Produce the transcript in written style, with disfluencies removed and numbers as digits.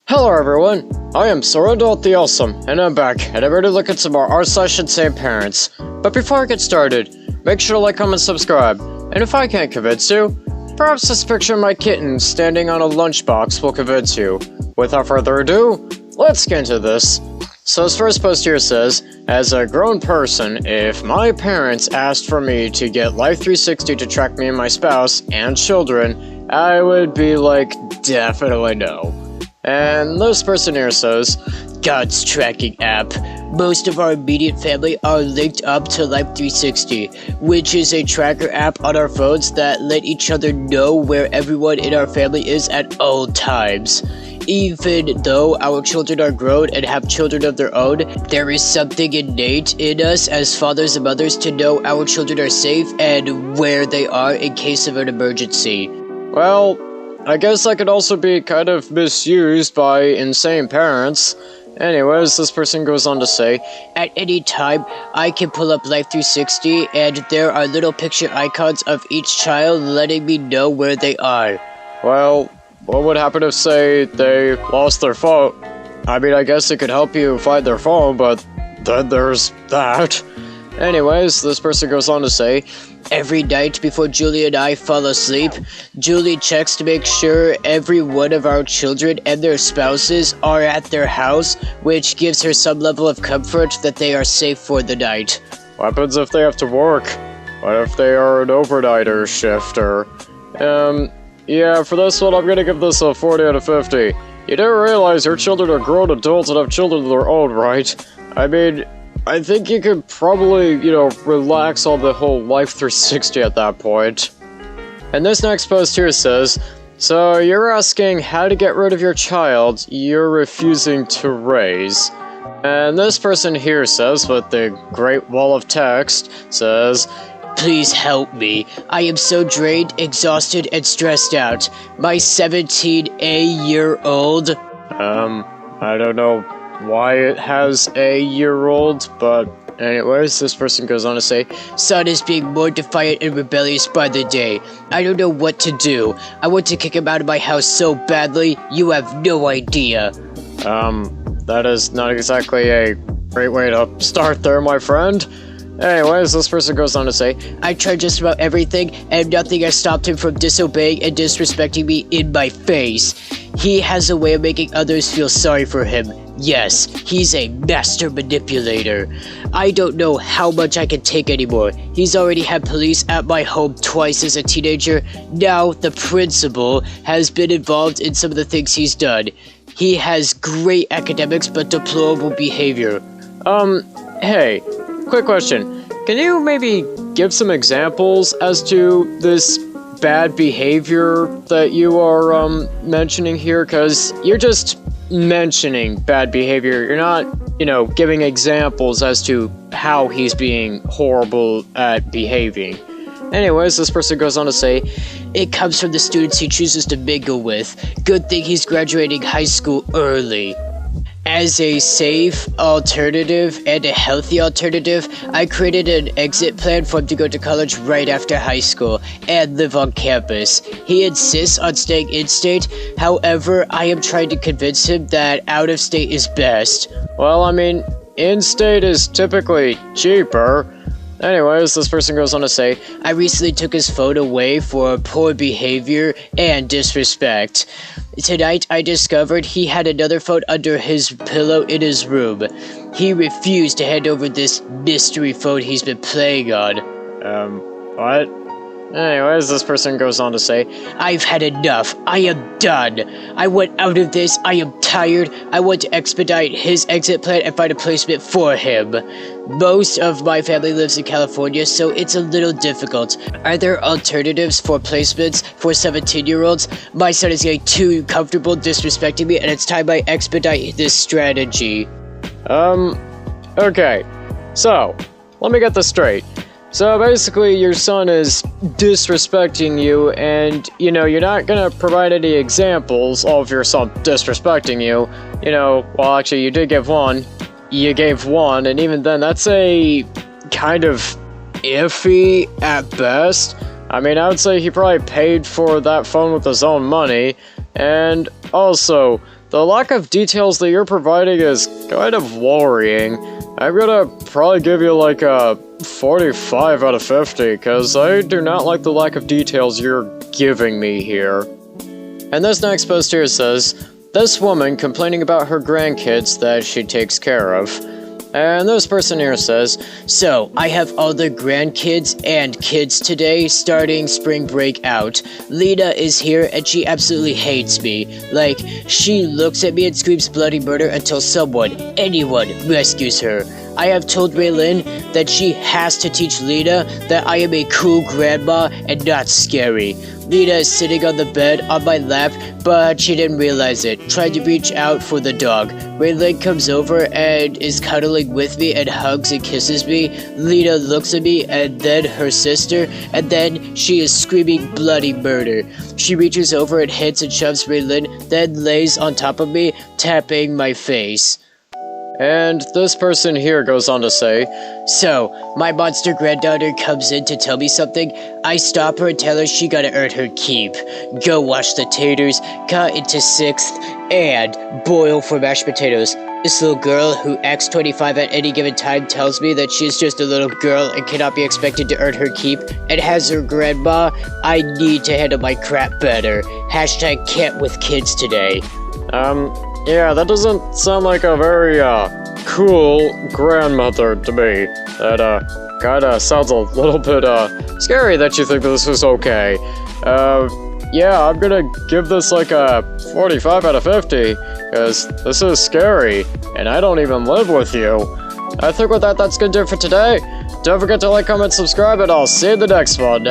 Hello everyone, I am Sorandol the Awesome, and I'm back, and I'm ready to look at some more r/InsaneParents. But before I get started, make sure to like, comment, subscribe, and if I can't convince you, perhaps this picture of my kitten standing on a lunchbox will convince you. Without further ado, let's get into this. So his first post here says, as a grown person, if my parents asked for me to get Life360 to track me and my spouse and children, I would be like, definitely no. And this person here says, God's tracking app. Most of our immediate family are linked up to Life360, which is a tracker app on our phones that let each other know where everyone in our family is at all times. Even though our children are grown and have children of their own, there is something innate in us as fathers and mothers to know our children are safe and where they are in case of an emergency. Well, I guess that could also be kind of misused by insane parents. Anyways, this person goes on to say, at any time, I can pull up Life360 and there are little picture icons of each child letting me know where they are. Well, what would happen if, say, they lost their phone? I mean, I guess it could help you find their phone, but then there's that. Anyways, this person goes on to say, every night before Julie and I fall asleep, Julie checks to make sure every one of our children and their spouses are at their house, which gives her some level of comfort that they are safe for the night. What happens if they have to work? What if they are an overnighter shifter? Yeah, for this one, I'm gonna give this a 40 out of 50. You do realize your children are grown adults and have children of their own, right? I mean, I think you could probably, relax on the whole Life360 at that point. And this next post here says, so you're asking how to get rid of your child you're refusing to raise. And this person here says, with the great wall of text, says, please help me. I am so drained, exhausted, and stressed out. My 17-year-old... I don't know why it has a year-old, but anyways, this person goes on to say, son is being more defiant and rebellious by the day. I don't know what to do. I want to kick him out of my house so badly, you have no idea. That is not exactly a great way to start there, my friend. Anyways, this person goes on to say, I tried just about everything, and nothing has stopped him from disobeying and disrespecting me in my face. He has a way of making others feel sorry for him. Yes, he's a master manipulator. I don't know how much I can take anymore. He's already had police at my home twice as a teenager. Now, the principal has been involved in some of the things he's done. He has great academics, but deplorable behavior. Hey. Quick question, can you maybe give some examples as to this bad behavior that you are mentioning here? Because you're just mentioning bad behavior, you're not, giving examples as to how he's being horrible at behaving. Anyways, this person goes on to say, it comes from the students he chooses to mingle with. Good thing he's graduating high school early. As a safe alternative and a healthy alternative, I created an exit plan for him to go to college right after high school and live on campus. He insists on staying in-state, however, I am trying to convince him that out-of-state is best. Well, I mean, in-state is typically cheaper. Anyways, this person goes on to say, I recently took his phone away for poor behavior and disrespect. Tonight, I discovered he had another phone under his pillow in his room. He refused to hand over this mystery phone he's been playing on. What? Anyways, this person goes on to say, I've had enough. I am done. I want out of this. I am tired. I want to expedite his exit plan and find a placement for him. Most of my family lives in California, so it's a little difficult. Are there alternatives for placements for 17-year-olds? My son is getting too comfortable disrespecting me, and it's time I expedite this strategy. Okay. So, let me get this straight. So basically, your son is disrespecting you, and, you're not gonna provide any examples of your son disrespecting you. Well, actually, you did give one. You gave one, and even then, that's a kind of iffy at best. I mean, I would say he probably paid for that phone with his own money, and also, the lack of details that you're providing is kind of worrying. I'm gonna probably give you like a 45 out of 50, because I do not like the lack of details you're giving me here. And this next post here says, this woman complaining about her grandkids that she takes care of. And this person here says, so, I have all the grandkids and kids today starting spring break out. Lita is here and she absolutely hates me. Like, she looks at me and screams bloody murder until someone, anyone, rescues her. I have told Raylin that she has to teach Lita that I am a cool grandma and not scary. Lita is sitting on the bed on my lap, but she didn't realize it. Tried to reach out for the dog. Raylin comes over and is cuddling with me and hugs and kisses me. Lita looks at me and then her sister, and then she is screaming bloody murder. She reaches over and hits and shoves Raylin, then lays on top of me, tapping my face. And this person here goes on to say, so, my monster granddaughter comes in to tell me something. I stop her and tell her she gotta earn her keep. Go wash the taters, cut into sixth, and boil for mashed potatoes. This little girl, who acts 25 at any given time, tells me that she is just a little girl and cannot be expected to earn her keep, and has her grandma. I need to handle my crap better. Hashtag can't with kids today. Yeah, that doesn't sound like a very, cool grandmother to me. That, kinda sounds a little bit, scary that you think this is okay. Yeah, I'm gonna give this like a 45 out of 50, because this is scary, and I don't even live with you. I think with that, that's gonna do it for today. Don't forget to like, comment, subscribe, and I'll see you in the next one.